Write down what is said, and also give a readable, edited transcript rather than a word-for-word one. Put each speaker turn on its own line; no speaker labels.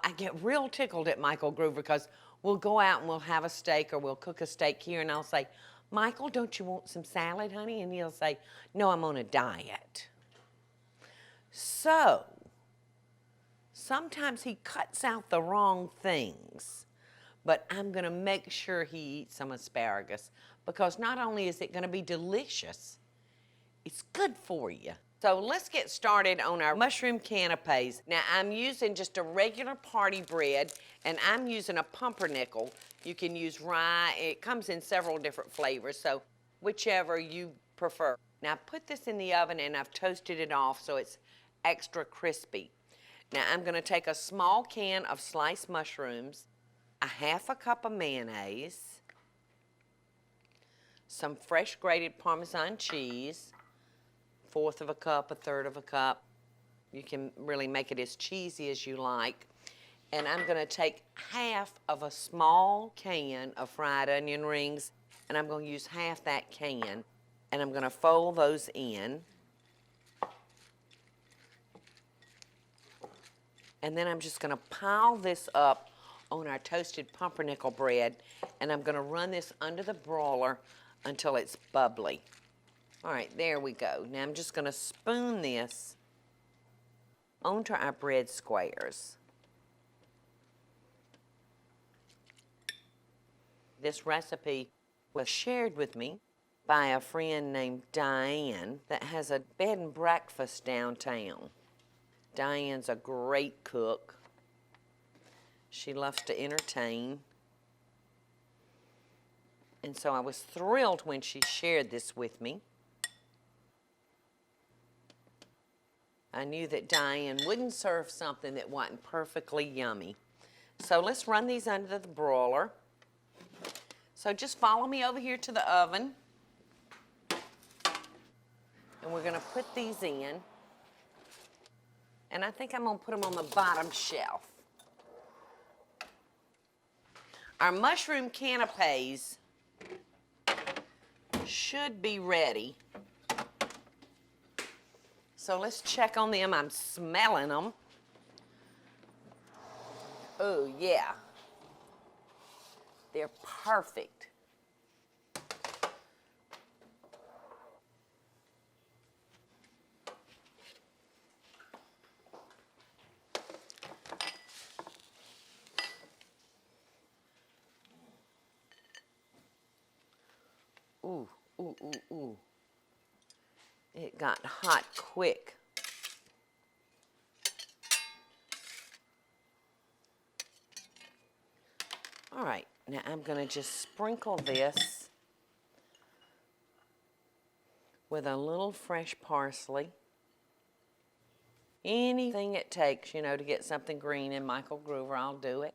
I get real tickled at Michael Groover because we'll go out and we'll have a steak or we'll cook a steak here and I'll say, Michael, don't you want some salad, honey? And he'll say, no, I'm on a diet. So, sometimes he cuts out the wrong things, but I'm gonna make sure he eats some asparagus because not only is it gonna be delicious, it's good for you. So let's get started on our mushroom canapes. Now I'm using just a regular party bread and I'm using a pumpernickel. You can use rye, it comes in several different flavors, so whichever you prefer. Now I put this in the oven and I've toasted it off so it's extra crispy. Now I'm gonna take a small can of sliced mushrooms, a half a cup of mayonnaise, some fresh grated Parmesan cheese, 1/4 of a cup, 1/3 of a cup. You can really make it as cheesy as you like. And I'm gonna take half of a small can of fried onion rings and I'm gonna use half that can and I'm gonna fold those in. And then I'm just gonna pile this up on our toasted pumpernickel bread and I'm gonna run this under the broiler until it's bubbly. All right, there we go. Now I'm just gonna spoon this onto our bread squares. This recipe was shared with me by a friend named Diane that has a bed and breakfast downtown. Diane's a great cook. She loves to entertain. And so I was thrilled when she shared this with me. I knew that Diane wouldn't serve something that wasn't perfectly yummy. So let's run these under the broiler. So just follow me over here to the oven. And we're gonna put these in. And I think I'm gonna put them on the bottom shelf. Our mushroom canapes should be ready. So let's check on them. I'm smelling them. Oh, yeah. They're perfect. Ooh, ooh, ooh, ooh. It got hot quick. All right, now I'm gonna just sprinkle this with a little fresh parsley. Anything it takes, you know, to get something green in Michael Groover, I'll do it.